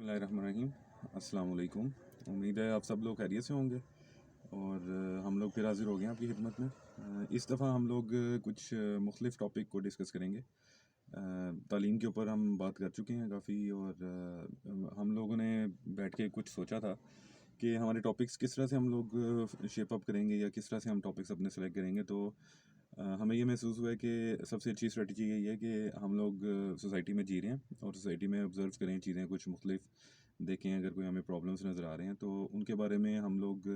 बिस्मिल्लाहिर्रहमानिर्रहीम। अस्सलाम वालेकुम। उम्मीद है आप सब लोग खैरियत से होंगे और हम लोग फिर हाज़िर हो गए हैं आपकी खिदमत में। इस दफ़ा हम लोग कुछ मुख्तलिफ़ टॉपिक को डिस्कस करेंगे। तालीम के ऊपर हम बात कर चुके हैं काफ़ी और हम लोगों ने बैठ के कुछ सोचा था कि हमारे टॉपिक्स किस तरह से हम लोग शेप अप करेंगे या किस तरह से हम टॉपिक्स अपने सेलेक्ट करेंगे। तो हमें ये महसूस हुआ है कि सबसे अच्छी स्ट्रेटजी यही है कि हम लोग सोसाइटी में जी रहे हैं और सोसाइटी में ऑब्ज़र्व करें चीज़ें कुछ मुख्तलिफ देखें। अगर कोई हमें प्रॉब्लम्स नज़र आ रहे हैं तो उनके बारे में हम लोग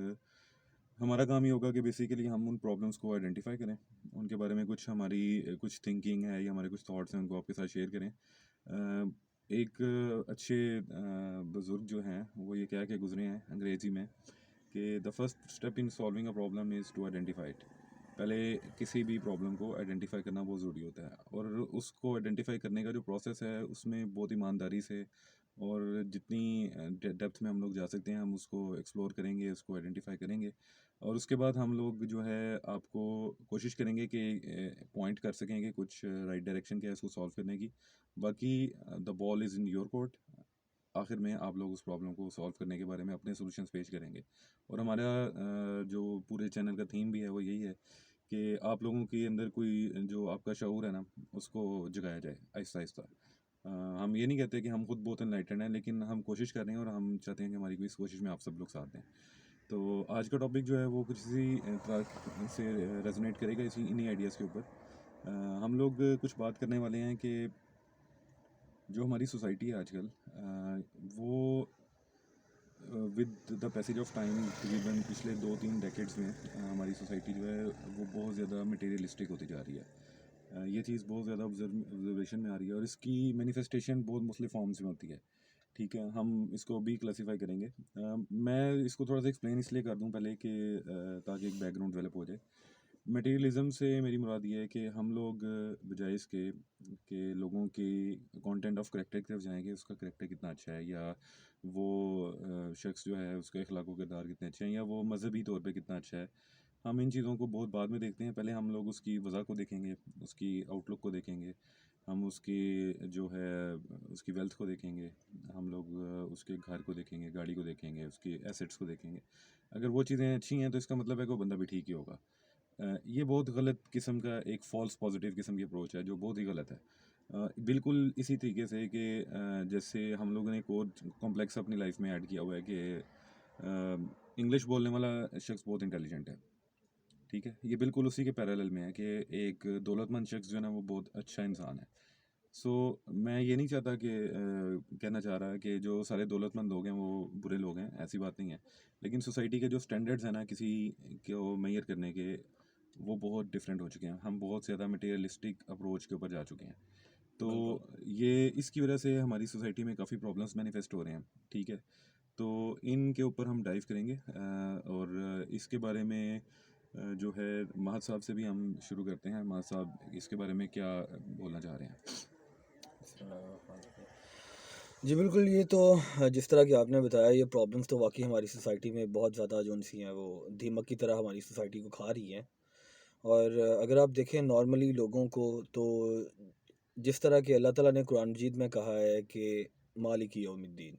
हमारा काम ये होगा कि बेसिकली हम उन प्रॉब्लम्स को आइडेंटिफाई करें, उनके बारे में कुछ हमारी कुछ थिंकिंग है या हमारे कुछ थॉट्स हैं उनको आपके साथ शेयर करें। एक अच्छे बुज़ुर्ग जो हैं वो ये कह के गुज़रे हैं अंग्रेज़ी में कि the first step in solving a problem is to identify it. पहले किसी भी प्रॉब्लम को आइडेंटिफाई करना बहुत ज़रूरी होता है और उसको आइडेंटिफाई करने का जो प्रोसेस है उसमें बहुत ईमानदारी से और जितनी डेप्थ में हम लोग जा सकते हैं हम उसको एक्सप्लोर करेंगे, उसको आइडेंटिफाई करेंगे और उसके बाद हम लोग जो है आपको कोशिश करेंगे कि पॉइंट कर सकें कि कुछ राइट डायरेक्शन क्या है इसको सॉल्व करने की। बाकी the ball is in your court. आखिर में आप लोग उस प्रॉब्लम को सॉल्व करने के बारे में अपने सॉल्यूशंस पेश करेंगे और हमारा जो पूरे चैनल का थीम भी है वो यही है कि आप लोगों के अंदर कोई जो आपका शऊर है ना उसको जगाया जाए आहिस्ता आहिस्ता। हम ये नहीं कहते कि हम खुद बहुत एनलाइटेंड हैं लेकिन हम कोशिश कर रहे हैं और हम चाहते हैं कि हमारी कोई इस कोशिश में आप सब लोग साथ दें। तो आज का टॉपिक जो है वो कुछ इसी तरह से रेजोनेट करेगा इसी इन्हीं आइडियाज़ के ऊपर। हम लोग कुछ बात करने वाले हैं कि जो हमारी सोसाइटी है आजकल वो with the passage of time तकरीबन पिछले 2-3 डेकेड्स में हमारी सोसाइटी जो है वो बहुत ज़्यादा मटेरियलिस्टिक होती जा रही है। ये चीज़ बहुत ज़्यादा ऑब्जर्वेशन में आ रही है और इसकी मैनिफेस्टेशन बहुत मुख्तलिफ फॉर्म्स में होती है। ठीक है, हम इसको भी क्लासीफाई करेंगे। मैं इसको थोड़ा सा एक्सप्लेन इसलिए कर दूं पहले कि ताकि एक बैकग्राउंड डेवलप हो जाए। मटेरियलिज्म से मेरी मुराद ये है कि हम लोग बजाय इसके कि लोगों की कंटेंट ऑफ करेक्टर की तरफ जाएंगे, उसका करेक्टर कितना अच्छा है या वो शख्स जो है उसके अखलाक व किरदार कितने अच्छे हैं या वो मजहबी तौर पे कितना अच्छा है। हम इन चीज़ों को बहुत बाद में देखते हैं, पहले हम लोग उसकी वज़ह को देखेंगे, उसकी आउटलुक को देखेंगे, हम उसकी जो है उसकी वेल्थ को देखेंगे, हम लोग उसके घर को देखेंगे, गाड़ी को देखेंगे, उसकी एसेट्स को देखेंगे। अगर वो चीज़ें अच्छी हैं तो इसका मतलब है कि वो बंदा भी ठीक ही होगा। ये बहुत गलत किस्म का एक फ़ॉल्स पॉजिटिव किस्म की अप्रोच है जो बहुत ही गलत है। बिल्कुल इसी तरीके से कि जैसे हम लोगों ने एक और कॉम्प्लेक्स अपनी लाइफ में ऐड किया हुआ है कि इंग्लिश बोलने वाला शख्स बहुत इंटेलिजेंट है। ठीक है, ये बिल्कुल उसी के पैरेलल में है कि एक दौलतमंद शख्स जो है ना वो बहुत अच्छा इंसान है। सो मैं ये नहीं चाहता कि कहना चाह रहा कि जो सारे दौलतमंद लोग हैं वो बुरे लोग हैं, ऐसी बात नहीं है। लेकिन सोसाइटी के जो स्टैंडर्ड्स हैं ना किसी को मेजर करने के, वो बहुत डिफरेंट हो चुके हैं। हम बहुत ज़्यादा मटेरियलिस्टिक अप्रोच के ऊपर जा चुके हैं। तो बिल्कुल। ये इसकी वजह से हमारी सोसाइटी में काफ़ी प्रॉब्लम्स मैनिफेस्ट हो रहे हैं। ठीक है, तो इनके ऊपर हम डाइव करेंगे और इसके बारे में जो है महत साहब से भी हम शुरू करते हैं। महत साहब इसके बारे में क्या बोलना चाह रहे हैं? जी बिल्कुल, ये तो जिस तरह कि आपने बताया ये प्रॉब्लम्स तो वाक़ई हमारी सोसाइटी में बहुत ज़्यादा जो-सी हैं वो दीमक की तरह हमारी सोसाइटी को खा रही हैं। और अगर आप देखें नॉर्मली लोगों को तो जिस तरह कि अल्लाह ताला ने कुरान मजीद में कहा है कि मालिक यौमिद्दीन,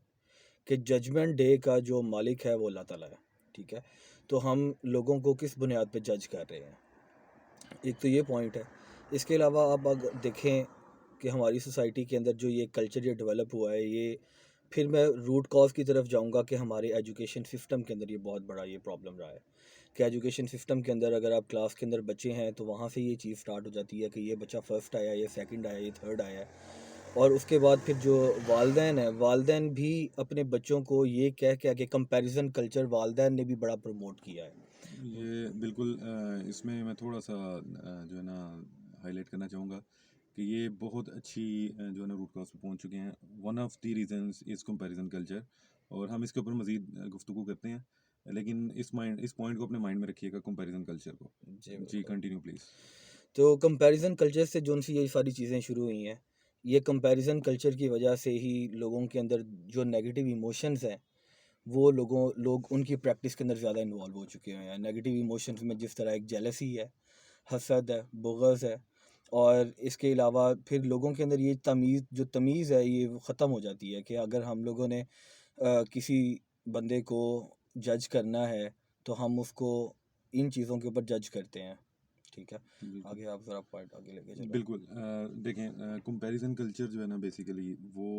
कि जजमेंट डे का जो मालिक है वो अल्लाह ताला है, ठीक है? तो हम लोगों को किस बुनियाद पे जज कर रहे हैं? एक तो ये पॉइंट है। इसके अलावा आप अगर देखें कि हमारी सोसाइटी के अंदर जो ये कल्चर ये डेवलप हुआ है, ये फिर मैं रूट कॉज़ की तरफ जाऊंगा कि हमारे एजुकेशन सिस्टम के अंदर ये बहुत बड़ा ये प्रॉब्लम रहा है कि एजुकेशन सिस्टम के अंदर अगर आप क्लास के अंदर बच्चे हैं तो वहाँ से ये चीज़ स्टार्ट हो जाती है कि ये बच्चा फर्स्ट आया, ये सेकंड आया, ये थर्ड आया। और उसके बाद फिर जो वालदैन है, वालदैन भी अपने बच्चों को ये कह के कि कंपैरिजन कल्चर वालदैन ने भी बड़ा प्रमोट किया है। ये बिल्कुल इसमें मैं थोड़ा सा जो है ना हाईलाइट करना चाहूँगा कि ये बहुत अच्छी जो है ना रूट कॉज पे पहुँच चुके हैं। One of the reasons is comparison culture और हम इसके ऊपर मज़ीद गुफ्तगू करते हैं। लेकिन इस पॉइंट को अपने माइंड में रखिएगा, कंपैरिजन कल्चर को। जी जी, बिल्कुल। Continue please. तो कंपैरिजन कल्चर से जोन सी ये सारी चीज़ें शुरू हुई हैं। ये कंपैरिजन कल्चर की वजह से ही लोगों के अंदर जो नेगेटिव इमोशंस हैं, वो लोग उनकी प्रैक्टिस के अंदर ज़्यादा इन्वॉल्व हो चुके हैं। नेगेटिव इमोशंस में जिस तरह एक जेलसी है, हसद है, बुग़्ज़ है, और इसके अलावा फिर लोगों के अंदर ये तमीज़ है ये वो ख़त्म हो जाती है कि अगर हम लोगों ने किसी बंदे को जज करना है तो हम उसको इन चीज़ों के ऊपर जज करते हैं। ठीक है, बिल्कुल। आगे आप ज़रा पॉइंट आगे लेके चलो। बिल्कुल देखें कंपैरिजन कल्चर जो है ना बेसिकली वो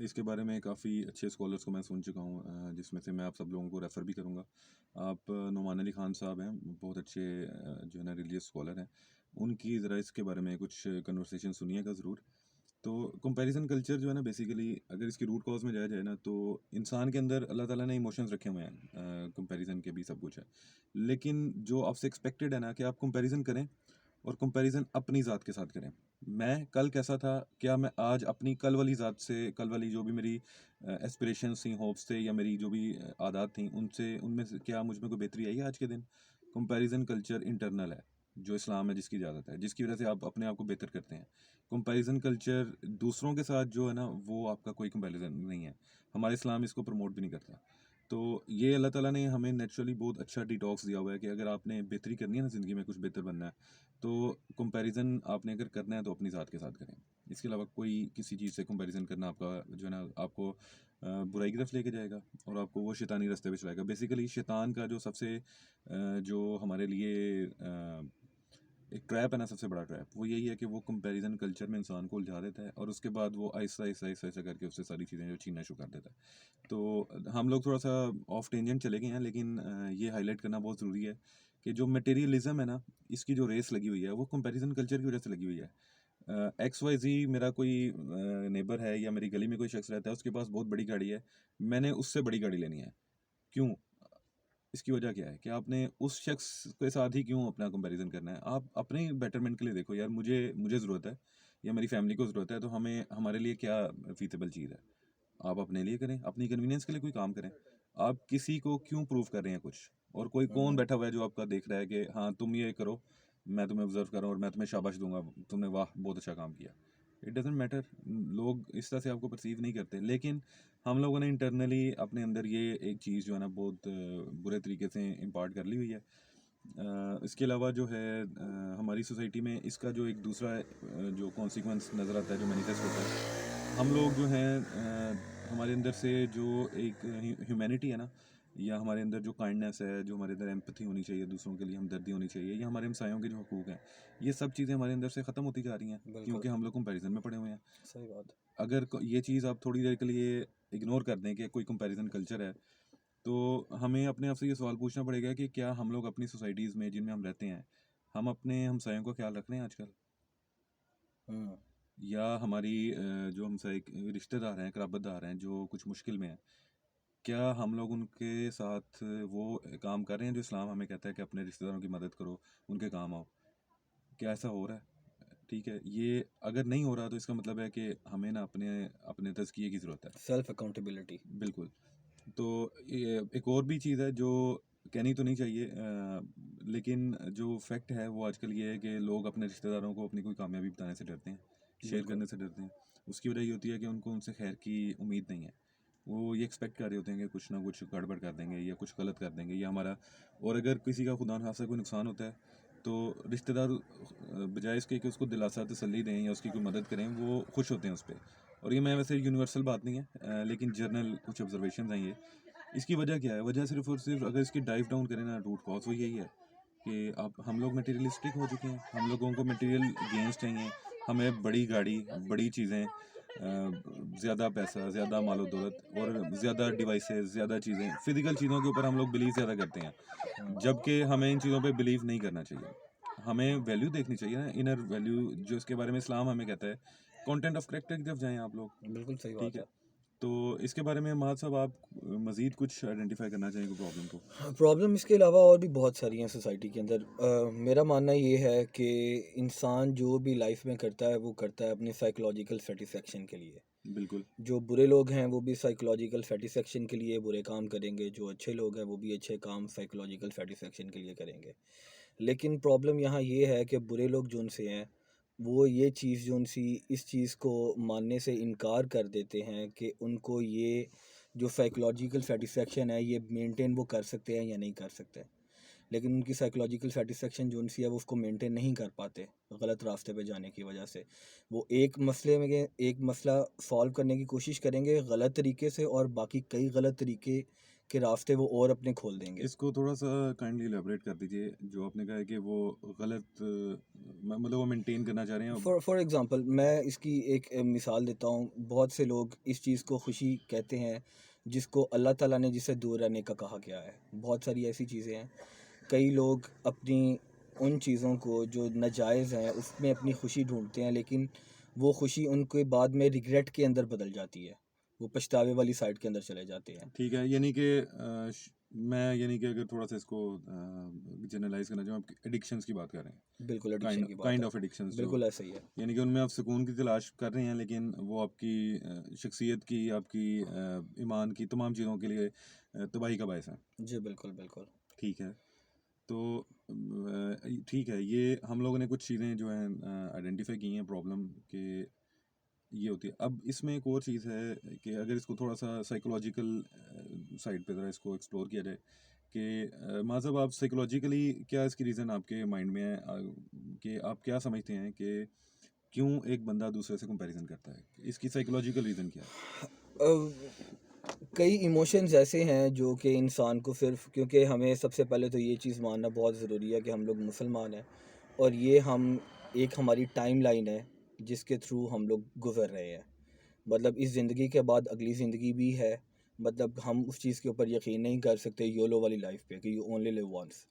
इसके बारे में काफ़ी अच्छे स्कॉलर्स को मैं सुन चुका हूँ जिसमें से मैं आप सब लोगों को रेफ़र भी करूँगा। आप नुमान अली ख़ान साहब हैं, बहुत अच्छे जो है ना रिलीजियस स्कॉलर हैं। उनकी ज़रा इसके बारे में कुछ कन्वर्सेशन सुनिएगा ज़रूर। तो कंपैरिजन कल्चर जो है ना बेसिकली अगर इसकी रूट कॉज में जाया जाए ना तो इंसान के अंदर अल्लाह ताला ने इमोशंस रखे हुए हैं, कंपैरिजन के भी सब कुछ है। लेकिन जो आपसे एक्सपेक्टेड है ना कि आप कंपैरिजन करें और कंपैरिजन अपनी ज़ात के साथ करें। मैं कल कैसा था, क्या मैं आज अपनी कल वाली ज़ात से कल वाली जो भी मेरी एस्पिरेशंस थी, होप्स थे या मेरी जो भी आदत थी उनसे उनमें से क्या मुझ में कोई बेहतरी आई है आज के दिन? कंपैरिजन कल्चर इंटरनल है, जो इस्लाम में जिसकी इजाज़त है, जिसकी वजह से आप अपने आप को बेहतर करते हैं। कंपैरिजन कल्चर दूसरों के साथ जो है ना वो आपका कोई कंपैरिजन नहीं है। हमारा इस्लाम इसको प्रमोट भी नहीं करता। तो ये अल्लाह ताला ने हमें नेचुरली बहुत अच्छा डिटॉक्स दिया हुआ है कि अगर आपने बेहतरी करनी है ना ज़िंदगी में कुछ बेहतर बनना है तो कंपैरिजन आपने अगर करना है तो अपनी ज़ात के साथ करें। इसके अलावा कोई किसी चीज़ से कंपैरिजन करना आपका जो है ना आपको बुराई की तरफ लेके जाएगा और आपको वो शैतानी रास्ते पे चलाएगा। बेसिकली शैतान का जो सबसे जो हमारे लिए एक ट्रैप है ना, सबसे बड़ा ट्रैप वो यही है कि वो कंपैरिजन कल्चर में इंसान को उलझा देता है और उसके बाद वो आहिस्ता आहिस्ता आहिस्ता आहिस्ता करके उससे सारी चीज़ें जो छीनना शुरू कर देता है। तो हम लोग थोड़ा सा ऑफ टेंजेंट चले गए हैं, लेकिन ये हाईलाइट करना बहुत ज़रूरी है कि जो मटेरियलिज्म है ना, इसकी जो रेस लगी हुई है वो कंपैरिजन कल्चर की वजह से लगी हुई है। एक्स वाई जी मेरा कोई नेबर है या मेरी गली में कोई शख्स रहता है, उसके पास बहुत बड़ी गाड़ी है, मैंने उससे बड़ी गाड़ी लेनी है। क्यों? इसकी वजह क्या है कि आपने उस शख्स के साथ ही क्यों अपना कंपैरिजन करना है? आप अपने बेटरमेंट के लिए देखो यार, मुझे मुझे ज़रूरत है या मेरी फैमिली को ज़रूरत है, तो हमें हमारे लिए क्या फ़ीज़िबल चीज़ है? आप अपने लिए करें, अपनी कन्वीनियंस के लिए कोई काम करें। आप किसी को क्यों प्रूव कर रहे हैं कुछ? और कोई कौन हुँ, बैठा हुआ है जो आपका देख रहा है कि हाँ, तुम ये करो, मैं तुम्हें ऑब्ज़र्व कर रहा हूँ और मैं तुम्हें शाबाश दूँगा, तुमने वाह! बहुत अच्छा काम किया। इट डज़न्ट मैटर, लोग इस तरह से आपको परसीव नहीं करते। लेकिन हम लोगों ने इंटरनली अपने अंदर ये एक चीज़ जो है ना बहुत बुरे तरीके से इम्पार्ट कर ली हुई है। इसके अलावा जो है हमारी सोसाइटी में इसका जो एक दूसरा जो कॉन्सिक्वेंस नज़र आता है, जो मैनिफेस्ट होता है, हम लोग जो हैं हमारे अंदर से जो एक ह्यूमैनिटी है ना, या हमारे अंदर जो काइंडनेस है, जो हमारे अंदर एम्पैथी होनी चाहिए, दूसरों के लिए हमदर्दी होनी चाहिए, या हमारे हमसायों के जो हकूक़ हैं, ये सब चीज़ें हमारे अंदर से ख़त्म होती जा रही हैं बिल्कुल, क्योंकि हम लोग कंपैरिजन में पड़े हुए हैं। सही बात है। अगर ये चीज़ आप थोड़ी देर के लिए इग्नोर कर दें कि कोई कंपैरिजन कल्चर है, तो हमें अपने आप से ये सवाल पूछना पड़ेगा कि क्या हम लोग अपनी सोसाइटीज़ में जिनमें हम रहते हैं, हम अपने हमसायों का ख्याल रख रहे हैं आजकल? हुँ, या हमारी जो हमसाए रिश्तेदार हैं, क़राबतदार हैं, जो कुछ मुश्किल में हैं, क्या हम लोग उनके साथ वो काम कर रहे हैं जो इस्लाम हमें कहता है कि अपने रिश्तेदारों की मदद करो, उनके काम आओ? क्या ऐसा हो रहा है? ठीक है, ये अगर नहीं हो रहा तो इसका मतलब है कि हमें ना अपने अपने तज़किये की ज़रूरत है। Self accountability. बिल्कुल। तो ये एक और भी चीज़ है जो कहनी तो नहीं चाहिए, लेकिन जो फैक्ट है वो आजकल ये है कि लोग अपने रिश्तेदारों को अपनी कोई कामयाबी बताने से डरते हैं, शेयर बिल्कुल, करने से डरते हैं। उसकी वजह ये होती है कि उनको उनसे खैर की उम्मीद नहीं है। वो ये एक्सपेक्ट कर रहे होते हैं कि कुछ ना कुछ गड़बड़ कर देंगे या कुछ गलत कर देंगे या हमारा, और अगर किसी का खुदा न खास्ता कोई नुकसान होता है तो रिश्तेदार बजाय इसके कि उसको दिलासा तसल्ली दें या उसकी कोई मदद करें, वो खुश होते हैं उस पे। और ये मैं वैसे यूनिवर्सल बात नहीं है, लेकिन जर्नल कुछ ऑब्जर्वेशंस हैं ये। इसकी वजह क्या है? वजह सिर्फ़ और सिर्फ़ अगर इसकी डाइव डाउन करें ना, रूट कॉज़ वो यही है कि आप हम लोग मटेरियलिस्टिक हो चुके हैं। हम लोगों को मटेरियल गेन्स चाहिए। हमें बड़ी गाड़ी, बड़ी चीज़ें, ज़्यादा पैसा, ज़्यादा मालो-दौलत और ज़्यादा डिवाइसेज़, ज़्यादा चीज़ें, फ़िज़िकल चीज़ों के ऊपर हम लोग बिलीव ज़्यादा करते हैं। हुँ, जबकि हमें इन चीज़ों पे बिलीव नहीं करना चाहिए। हमें वैल्यू देखनी चाहिए ना, इनर वैल्यू जो इसके बारे में इस्लाम हमें कहता है। कंटेंट ऑफ कैरेक्टर की तरफ जाएँ आप लोग, बिल्कुल सही ठीक बात है? है। तो इसके बारे में महाद साहब आप मज़ीद कुछ आइडेंटिफ़ाई करना चाहेंगे प्रॉब्लम को? हाँ, प्रॉब्लम इसके अलावा और भी बहुत सारी हैं सोसाइटी के अंदर। मेरा मानना ये है कि इंसान जो भी लाइफ में करता है वो करता है अपनी साइकोलॉजिकल सेटिस्फेक्शन के लिए। बिल्कुल, जो बुरे लोग हैं वो भी साइकोलॉजिकल सेटिस्फेक्शन के लिए बुरे काम करेंगे, जो अच्छे लोग हैं वो भी अच्छे काम साइकोलॉजिकल सेटिस्फेक्शन के लिए करेंगे। लेकिन प्रॉब्लम यहाँ ये है कि बुरे लोग जो उनसे हैं वो ये चीज़ जो उनसी इस चीज़ को मानने से इनकार कर देते हैं कि उनको ये जो साइकोलॉजिकल सेटिस्फेक्शन है ये मेंटेन वो कर सकते हैं या नहीं कर सकते। लेकिन उनकी साइकोलॉजिकल सेटिस्फेक्शन जो उनसी है वो उसको मेंटेन नहीं कर पाते गलत रास्ते पे जाने की वजह से। वो एक मसला सॉल्व करने की कोशिश करेंगे गलत तरीके से, और बाकी कई गलत तरीके के रास्ते वो और अपने खोल देंगे। इसको थोड़ा-सा काइंडली इलैबोरेट कर दीजिए, जो आपने कहा है कि वो गलत मतलब वो मेंटेन करना चाह रहे हैं अब। फॉर एग्ज़ाम्पल मैं इसकी एक मिसाल देता हूँ। बहुत से लोग इस चीज़ को खुशी कहते हैं जिसको अल्लाह ताला ने जिसे दूर रहने का कहा गया है। बहुत सारी ऐसी चीज़ें हैं। कई लोग अपनी उन चीज़ों को जो नाजायज़ हैं उसमें अपनी खुशी ढूंढते हैं, लेकिन वो खुशी उनके बाद में रिग्रेट के अंदर बदल जाती है। वो पछतावे वाली साइड के अंदर चले जाते हैं। ठीक है, यानी कि मैं यानी कि अगर थोड़ा-सा इसको जनरलाइज़ करना चाहूँ, आप एडिक्शंस की बात कर रहे हैं। बिल्कुल एडिक्शन की बात काइंड है। ऑफ एडिक्शंस जो, बिल्कुल ऐसा ही है। यानी कि उनमें आप सुकून की तलाश कर रहे हैं, लेकिन वो आपकी शख्सियत की, आपकी ईमान की तमाम चीज़ों के लिए तबाही का बायस है। जी बिल्कुल बिल्कुल। ठीक है। तो ठीक है, ये हम लोगों ने कुछ चीज़ें जो हैं आइडेंटिफ़ाई की हैं प्रॉब्लम के, ये होती है। अब इसमें एक और चीज़ है कि अगर इसको थोड़ा-सा साइकोलॉजिकल साइड पे ज़रा इसको एक्सप्लोर किया जाए कि माज़हब आप साइकोलॉजिकली क्या इसकी रीज़न आपके माइंड में है, कि आप क्या समझते हैं कि क्यों एक बंदा दूसरे से कंपैरिज़न करता है? इसकी साइकोलॉजिकल रीज़न क्या है? कई इमोशंस ऐसे हैं जो कि इंसान को सिर्फ, क्योंकि हमें सबसे पहले तो ये चीज़ मानना बहुत ज़रूरी है कि हम लोग मुसलमान हैं, और ये हम एक हमारी टाइम लाइन है जिसके थ्रू हम लोग गुज़र रहे हैं। मतलब इस ज़िंदगी के बाद अगली ज़िंदगी भी है। मतलब हम उस चीज़ के ऊपर यकीन नहीं कर सकते योलो वाली लाइफ पे कि यू ओनली लिव वंस।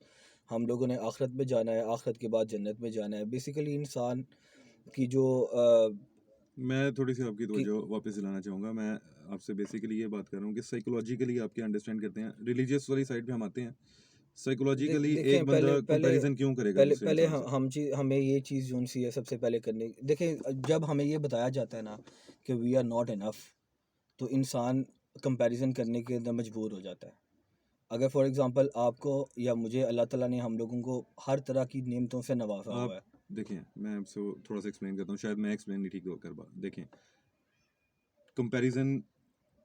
हम लोगों ने आखिरत में जाना है, आखिरत के बाद जन्नत में जाना है। बेसिकली इंसान की जो मैं थोड़ी-सी आपकी कि तवज्जो वापस दिलाना चाहूँगा। मैं आपसे बेसिकली ये बात कर रहा हूँ कि साइकोलॉजिकली आप क्या अंडरस्टैंड करते हैं? रिलीजियस वाली साइड पे हम आते हैं। साइकोलॉजिकली एक देखें, बंदा पहले पहले कंपैरिज़न क्यों करेगा पहले दूसरे पहले इंसान से? हमें ये चीज़ जो सी है सबसे पहले करनी। देखें, जब हमें ये बताया जाता है ना कि वी आर नॉट इनफ, तो इंसान कंपैरिजन करने के अंदर मजबूर हो जाता है। अगर फॉर एग्जांपल आपको या मुझे अल्लाह ताला ने हम लोगों को हर तरह की नेमतों से नवाजा आप हुआ है। देखें, मैं आपसे वो थोड़ा-सा एक्सप्लेन करता हूँ, शायद मैं एक्सप्लेन नहीं ठीक कर पा देखें, कंपैरिज़न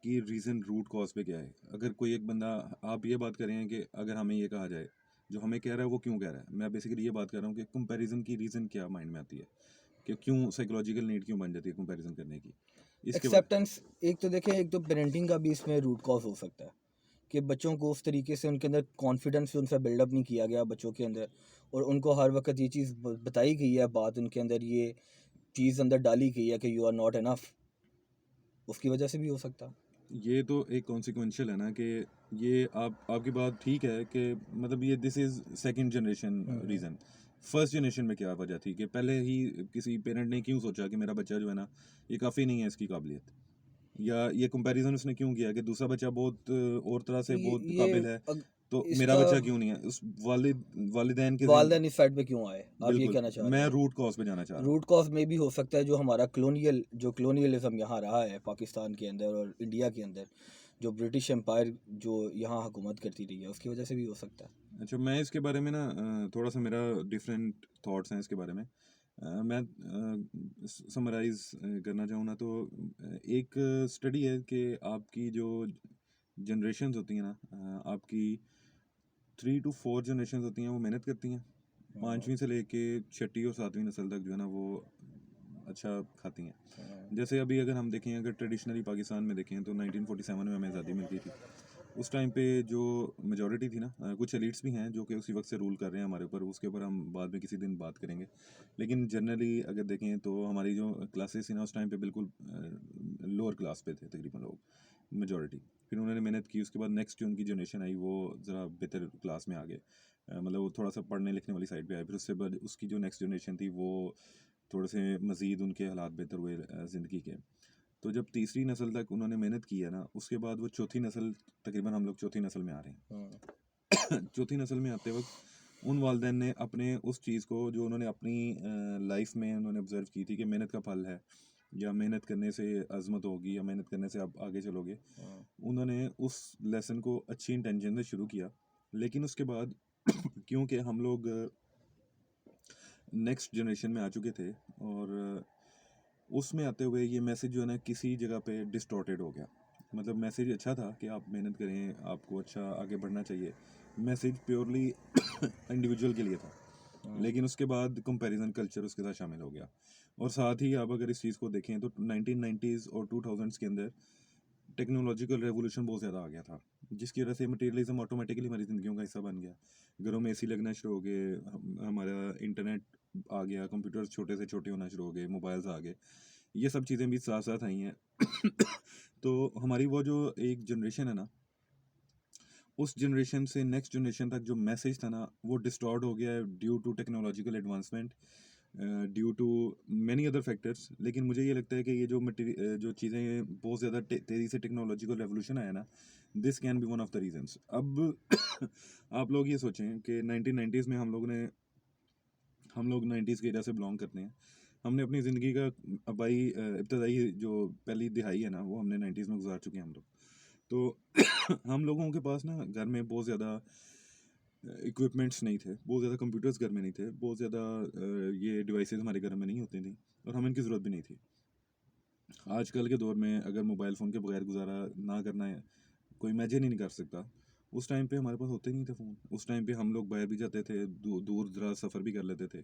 की रीज़न रूट कॉज़ पे क्या है? अगर कोई एक बंदा, आप ये बात कर रहे हैं कि अगर हमें ये कहा जाए, जो हमें कह रहा है वो क्यों कह रहा है? मैं बेसिकली ये बात कर रहा हूँ कि कंपैरिज़न की रीज़न क्या माइंड में आती है? कि क्यों साइकोलॉजिकल नीड क्यों बन जाती है कंपैरिज़न करने की? इसके बाद एक्सेप्टेंस, एक तो देखें, एक तो पेरेंटिंग का भी इसमें रूट कॉज हो सकता है कि बच्चों को उस तरीके से उनके अंदर कॉन्फिडेंस उनसे बिल्डअप नहीं किया गया बच्चों के अंदर, और उनको हर वक्त ये चीज़ बताई गई है, बात उनके अंदर ये चीज़ अंदर डाली गई है कि यू आर नॉट इनफ। उसकी वजह से भी हो सकता है। ये तो एक कॉन्सिक्वेंशियल है ना कि ये आपकी बात ठीक है कि मतलब ये this is second generation hmm. Reason. First generation में क्या वजह थी कि पहले ही किसी पेरेंट ने क्यों सोचा कि मेरा बच्चा जो है ना, ये काफ़ी नहीं है इसकी काबिलियत? या ये कंपैरिज़न उसने क्यों किया कि दूसरा बच्चा बहुत और तरह तो से बहुत ये काबिल है, तो मेरा इसका बच्चा क्यों नहीं है? उस वालिदैन के ज़हन, वालदेन इस साइड पे क्यों आए, आप ये बिल्कुल, कहना चाह रहे मैं हैं। रूट कॉज़ पे जाना चाह रहा हूँ। रूट कॉज में भी हो सकता है जो हमारा क्लोनियलिज्म यहाँ रहा है पाकिस्तान के अंदर और इंडिया के अंदर, जो ब्रिटिश एम्पायर जो यहाँ हुकूमत करती रही है, उसकी वजह से भी हो सकता है। अच्छा, मैं इसके बारे में ना थोड़ा-सा मेरा डिफरेंट थॉट्स हैं इसके बारे में। मैं समराइज़ करना चाहूँ ना, तो एक स्टडी है कि आपकी जो जनरेशंस होती हैं ना, आपकी 3 टू 4 जनरेशंस होती हैं, वो मेहनत करती हैं। हम्म, 5वीं से लेके छठी और 7वीं नस्ल तक जो है ना, वो अच्छा खाती हैं। हम्म, जैसे अभी अगर हम देखें, अगर ट्रेडिशनली पाकिस्तान में देखें तो 1947 में हमें आज़ादी मिल गई थी। उस टाइम पे जो मेजॉरिटी थी ना, कुछ एलिट्स भी हैं जो कि उसी वक्त से रूल कर रहे हैं हमारे ऊपर, उसके ऊपर हम बाद में किसी दिन बात करेंगे। लेकिन जनरली अगर देखें तो हमारी जो क्लासेस थी ना, उस टाइम पे बिल्कुल लोअर क्लास पे थे तकरीबन लोग, मेजॉरिटी। फिर उन्होंने मेहनत की, उसके बाद नेक्स्ट जो उनकी जनरेशन आई वो ज़रा बेहतर क्लास में आ गए, मतलब वो थोड़ा सा पढ़ने लिखने वाली साइड पे आए। फिर उससे बाद उसकी जो नेक्स्ट जनरेशन थी वो थोड़े से मज़ीद उनके हालात बेहतर हुए ज़िंदगी के। तो जब तीसरी नस्ल तक उन्होंने मेहनत की है ना, उसके बाद वो चौथी नस्ल, तकरीबन हम लोग चौथी नस्ल में आ रहे हम्म, हैं। चौथी नस्ल में आते वक्त उन वालदैन ने अपने उस चीज़ को जो उन्होंने अपनी लाइफ में उन्होंने ऑब्जर्व की थी कि मेहनत का फल है, या मेहनत करने से अजमत होगी, या मेहनत करने से आप आगे चलोगे, हम्म, उन्होंने उस लेसन को अच्छी इंटेंशन से शुरू किया। लेकिन उसके बाद क्योंकि हम लोग नेक्स्ट जनरेशन में आ चुके थे, और उसमें आते हुए ये मैसेज जो है ना किसी जगह पे डिस्टॉर्टेड हो गया। मतलब मैसेज अच्छा था कि आप मेहनत करें, आपको अच्छा आगे बढ़ना चाहिए, मैसेज प्योरली इंडिविजुअल के लिए था, लेकिन उसके बाद कंपैरिजन कल्चर उसके साथ शामिल हो गया। और साथ ही आप अगर इस चीज़ को देखें तो 1990s और 2000s के अंदर टेक्नोलॉजिकल रेवोल्यूशन बहुत ज़्यादा आ गया था, जिसकी वजह से मटेरियलिज्म ऑटोमेटिकली हमारी ज़िंदगियों का हिस्सा बन गया। घरों में एसी लगना शुरू हो गए, हमारा इंटरनेट आ गया, कंप्यूटर्स छोटे से छोटे होना शुरू हो गए, मोबाइल्स आ गए, ये सब चीज़ें भी साथ साथ आई हैं। तो हमारी वो जो एक जनरेशन है ना, उस जनरेशन से नेक्स्ट जनरेशन तक जो मैसेज था ना, वो डिस्टॉर्ट हो गया है due to technological advancement, due to many other factors. लेकिन मुझे ये लगता है कि ये जो जो चीज़ें बहुत ज़्यादा तेज़ी से टेक्नोलॉजिकल रेवोल्यूशन आया ना, this can be one of the reasons. अब आप लोग ये सोचें कि 1990s में हम लोग 90s के एरिया से बिलोंग करते हैं। हमने अपनी ज़िंदगी का आबाई इब्तदाई जो पहली दिहाई है ना, वो हमने 90s में गुजार चुके हैं हम लोग। तो हम लोगों के पास ना घर में बहुत ज़्यादा इक्विपमेंट्स नहीं थे, बहुत ज़्यादा कंप्यूटर्स घर में नहीं थे, बहुत ज़्यादा ये डिवाइसेस हमारे घर में नहीं होती थी, और हमें इनकी ज़रूरत भी नहीं थी। आजकल के दौर में अगर मोबाइल फ़ोन के बगैर गुजारा ना करना है, कोई इमेजिन ही नहीं कर सकता। उस टाइम पे हमारे पास होते नहीं थे फ़ोन। उस टाइम पे हम लोग बाहर भी जाते थे, दूर दराज सफ़र भी कर लेते थे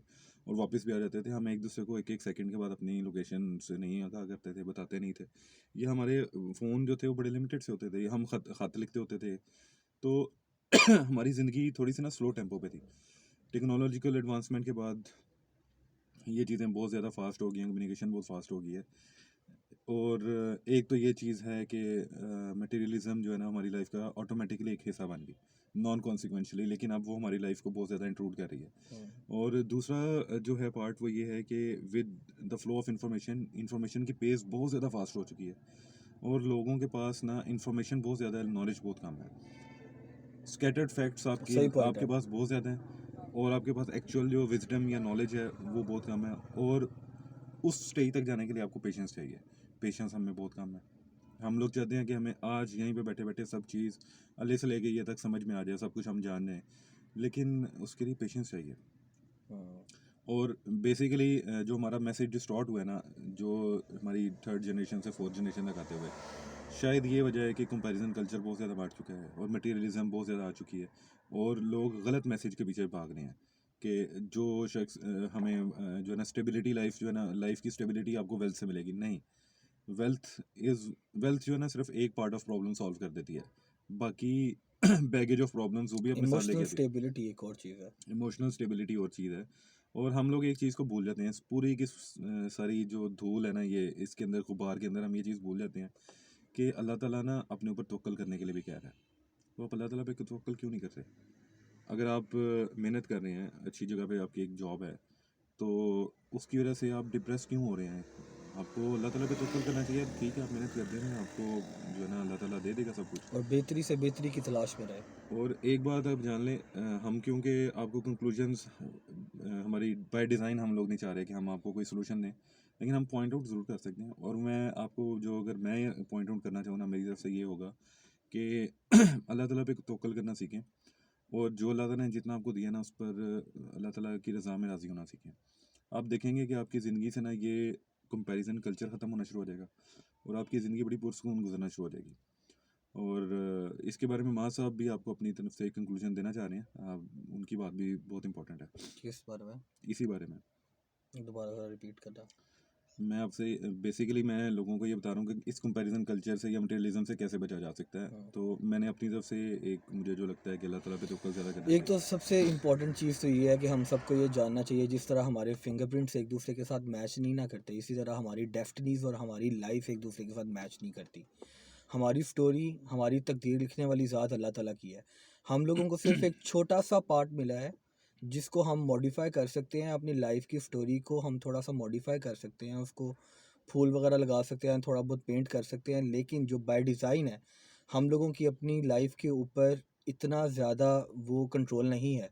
और वापस भी आ जाते थे। हम एक दूसरे को एक एक सेकंड के बाद अपनी लोकेशन से नहीं कहा करते थे, बताते नहीं थे। ये हमारे फ़ोन जो थे वो बड़े लिमिटेड से होते थे, हम ख़त लिखते होते थे। तो हमारी ज़िंदगी थोड़ी सी ना स्लो टेम्पो पे थी। टेक्नोलॉजिकल एडवांसमेंट के बाद ये चीज़ें बहुत ज़्यादा फास्ट हो गई हैं, कम्युनिकेशन बहुत फास्ट हो गई है। और एक तो ये चीज़ है कि मटेरियलिज्म जो है ना हमारी लाइफ का ऑटोमेटिकली एक हिस्सा बन गई, नॉन कॉन्सिक्वेंशली, लेकिन अब वो हमारी लाइफ को बहुत ज़्यादा इंक्लूड कर रही है। और दूसरा जो है पार्ट वो ये है कि with the flow of information की पेस बहुत ज़्यादा फास्ट हो चुकी है, और लोगों के पास ना इंफॉर्मेशन बहुत ज़्यादा है, नॉलेज बहुत कम है। स्कैटर्ड फैक्ट्स आपके सही पॉइंट आपके है। पास बहुत ज़्यादा हैं, और आपके पास एक्चुअल जो विजडम या नॉलेज है वो बहुत कम है। और उस स्टेज तक जाने के लिए आपको पेशेंस चाहिए। पेशेंस हम में बहुत कम है। हम लोग चाहते हैं कि हमें आज यहीं पे बैठे-बैठे सब चीज़ अल्ले से लेके ये तक समझ में आ जाए, सब कुछ हम जान लें, लेकिन उसके लिए पेशेंस चाहिए। और बेसिकली जो हमारा मैसेज डिस्टॉर्ट हुआ है ना, जो हमारी थर्ड जनरेशन से फोर्थ जनरेशन तक आते हुए, शायद ये वजह है कि कंपैरिजन कल्चर बहुत ज़्यादा बढ़ चुका है और मटेरियलिज्म बहुत ज़्यादा आ चुकी है, और लोग गलत मैसेज के पीछे भाग रहे हैं कि जो शख्स हमें जो है ना स्टेबिलिटी, लाइफ जो है ना, लाइफ की स्टेबिलिटी आपको वेल्थ से मिलेगी, नहीं। वेल्थ इज़ वेल्थ जो है ना सिर्फ एक पार्ट ऑफ प्रॉब्लम सॉल्व कर देती है, बाकी बैगेज ऑफ प्रॉब्लम्स वो भी अपने साथ लेके इमोशनल आती है। स्टेबिलिटी एक और चीज़ है। इमोशनल स्टेबिलिटी और चीज़ है। और हम लोग एक चीज़ को भूल जाते हैं, इस पूरी की सारी जो धूल है ना, ये इसके अंदर गुबार के अंदर हम ये चीज़ भूल जाते हैं कि अल्लाह ताला ना अपने ऊपर तवक्कल करने के लिए भी कह रहा है। तो आप अल्लाह ताला पे तवक्कल क्यों नहीं कर रहे? अगर आप मेहनत कर रहे हैं, अच्छी जगह पे आपकी एक जॉब है, तो उसकी वजह से आप डिप्रेस क्यों हो रहे हैं? आपको अल्लाह ताला पे तवक्कल करना चाहिए। ठीक है, आप मेहनत कर रहे हैं, आपको जो है ना अल्लाह ताला दे देगा सब कुछ। और बेहतरी से बेहतरी की तलाश में रहे। और एक बात आप जान लें, हम क्योंकि आपको कंक्लूजन्स हमारी बाय डिज़ाइन हम लोग नहीं चाह रहे कि हम आपको कोई सोल्यूशन दें, लेकिन हम पॉइंट आउट ज़रूर कर सकते हैं। और मैं आपको जो, अगर मैं पॉइंट आउट करना चाहूँ ना, मेरी तरफ से ये होगा कि अल्लाह ताला पे तवक्कल करना सीखें, और जो अल्लाह ताला ने जितना आपको दिया ना, उस पर अल्लाह ताला की रज़ा में राज़ी होना सीखें। आप देखेंगे कि आपकी ज़िंदगी से ना ये कंपैरिजन कल्चर ख़त्म होना शुरू हो जाएगा, और आपकी ज़िंदगी बड़ी पुरसुकून गुजरना शुरू हो जाएगी। और इसके बारे में माँ साहब भी आपको अपनी तरफ से एक कंक्लूजन देना चाह रहे हैं। उनकी बात भी बहुत इंपॉर्टेंट है किस बारे में? इसी बारे में। दोबारा ज़रा रिपीट करना। मैं आपसे बेसिकली मैं लोगों को ये बता रहा हूँ कि इस कंपैरिजन कल्चर से या मटेरियलिज्म से कैसे बचा जा सकता है। हाँ। तो मैंने अपनी तरफ से एक, मुझे जो लगता है कि अल्लाह ताला पे तवक्कुल ज़्यादा करना एक तो चाहिए। सबसे इम्पोर्टेंट चीज़ तो ये है कि हम सबको ये जानना चाहिए, जिस तरह हमारे फिंगरप्रिंट्स एक दूसरे के साथ मैच नहीं ना करते, इसी तरह हमारी डेस्टिनीज़ और हमारी लाइफ एक दूसरे के साथ मैच नहीं करती। हमारी स्टोरी, हमारी तकदीर लिखने वाली ज़ात अल्लाह ताला की है। हम लोगों को सिर्फ़ एक छोटा-सा पार्ट मिला है, जिसको हम मॉडिफ़ाई कर सकते हैं। अपनी लाइफ़ की स्टोरी को हम थोड़ा-सा मॉडिफ़ाई कर सकते हैं, उसको फूल वगैरह लगा सकते हैं, थोड़ा बहुत पेंट कर सकते हैं। लेकिन जो बाय डिज़ाइन है, हम लोगों की अपनी लाइफ़ के ऊपर इतना ज़्यादा वो कंट्रोल नहीं है।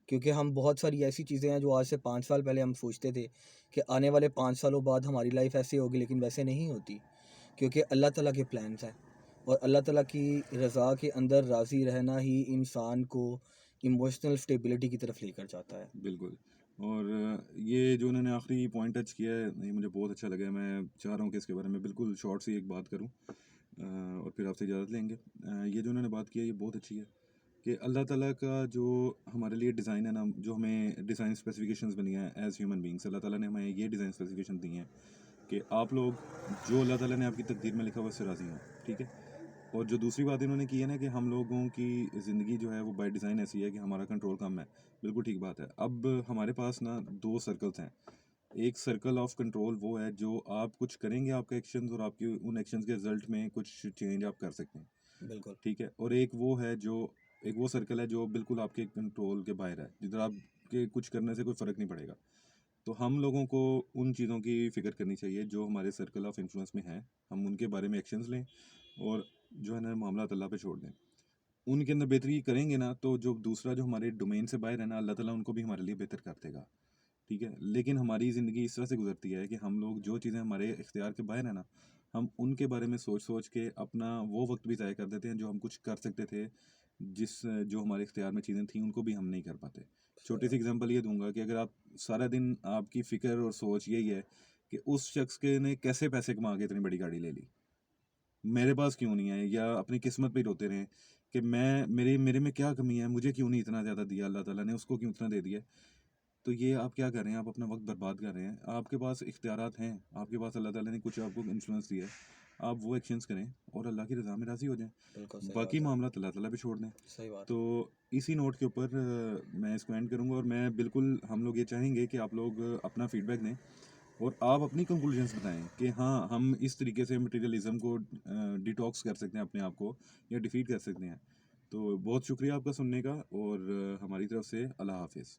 क्योंकि हम बहुत सारी ऐसी चीज़ें हैं जो आज से 5 साल पहले हम सोचते थे कि आने वाले 5 सालों बाद हमारी लाइफ़ ऐसे होगी, लेकिन वैसे नहीं होती। क्योंकि अल्लाह ताला के प्लान्स हैं, और अल्लाह ताला की रज़ा के अंदर राज़ी रहना ही इंसान को इमोशनल स्टेबिलिटी की तरफ लेकर जाता है। बिल्कुल। और ये जो उन्होंने आखिरी पॉइंट टच किया है, ये मुझे बहुत अच्छा लगा है। मैं चाह रहा हूँ कि इसके बारे में बिल्कुल शॉर्ट सी एक बात करूँ, और फिर आपसे इजाज़त लेंगे। ये जो उन्होंने बात की है ये बहुत अच्छी है। कि अल्लाह ताला का जो हमारे लिए डिज़ाइन है ना, जो हमें डिज़ाइन स्पेसिफिकेशंस बनी हैं एज़ ह्यूमन बीइंग्स, अल्लाह ताला ने हमें ये डिज़ाइन स्पेसिफिकेशन दी हैं कि आप लोग जो अल्लाह ताला ने आपकी तकदीर में लिखा हुआ उससे राज़ी हों, ठीक है। और जो दूसरी बात इन्होंने की है ना कि हम लोगों की ज़िंदगी जो है वो बाय डिज़ाइन ऐसी है कि हमारा कंट्रोल कम है, बिल्कुल ठीक बात है। अब हमारे पास ना दो सर्कल्स हैं। एक सर्कल ऑफ कंट्रोल वो है जो आप कुछ करेंगे, आपके एक्शंस, और आपके उन एक्शंस के रिजल्ट में कुछ चेंज आप कर सकते हैं, बिल्कुल। ठीक है। और एक वो सर्कल है जो बिल्कुल आपके कंट्रोल के बाहर है, जिधर आपके कुछ करने से कोई फ़र्क नहीं पड़ेगा। तो हम लोगों को उन चीज़ों की फ़िक्र करनी चाहिए जो हमारे सर्कल ऑफ इन्फ्लुएंस में हैं, हम उनके बारे में एक्शंस लें और जो है ना मामला अल्लाह पे छोड़ दें। उनके अंदर बेहतरी करेंगे ना, तो जो दूसरा जो हमारे डोमेन से बाहर है ना, अल्लाह ताला उनको भी हमारे लिए बेहतर कर देगा, ठीक है। लेकिन हमारी ज़िंदगी इस तरह से गुजरती है कि हम लोग जो चीज़ें हमारे इख्तियार के बाहर है ना, हम उनके बारे में सोच सोच के अपना वो वक्त भी ज़ाया कर देते हैं जो हम कुछ कर सकते थे, जो हमारे इख्तियार में चीज़ें थी उनको भी हम नहीं कर पाते। सही छोटी सी बात। एग्जांपल ये दूंगा कि अगर आप सारा दिन आपकी फ़िक्र और सोच यही है कि उस शख्स के ने कैसे पैसे कमा के इतनी बड़ी गाड़ी ले ली, मेरे पास क्यों नहीं है, या अपनी किस्मत पे ही रोते रहें कि मैं मेरे मेरे में क्या कमी है, मुझे क्यों नहीं इतना ज़्यादा दिया अल्लाह ताला ने, उसको क्यों इतना दे दिया। तो ये आप क्या कर रहे हैं, आप अपना वक्त बर्बाद कर रहे हैं। आपके पास इख्तियारात हैं, आपके पास अल्लाह ताला ने कुछ आपको इन्फ्लुएंस दिया है, आप वो एक्शंस करें और अल्लाह की रज़ा में राज़ी हो जाएं। बिल्कुल सही बाकी बात है। मामला अल्लाह ताला पे छोड़ दें। सही बात तो है। इसी नोट के ऊपर मैं इसको एंड करूँगा, और मैं बिल्कुल हम लोग ये चाहेंगे कि आप लोग अपना फीडबैक दें और आप अपनी कंक्लूजन्स बताएं कि हाँ, हम इस तरीके से मटेरियलिज्म को डिटॉक्स कर सकते हैं अपने आप को, या डिफीट कर सकते हैं। तो बहुत शुक्रिया आपका सुनने का, और हमारी तरफ से अल्लाह हाफिज़।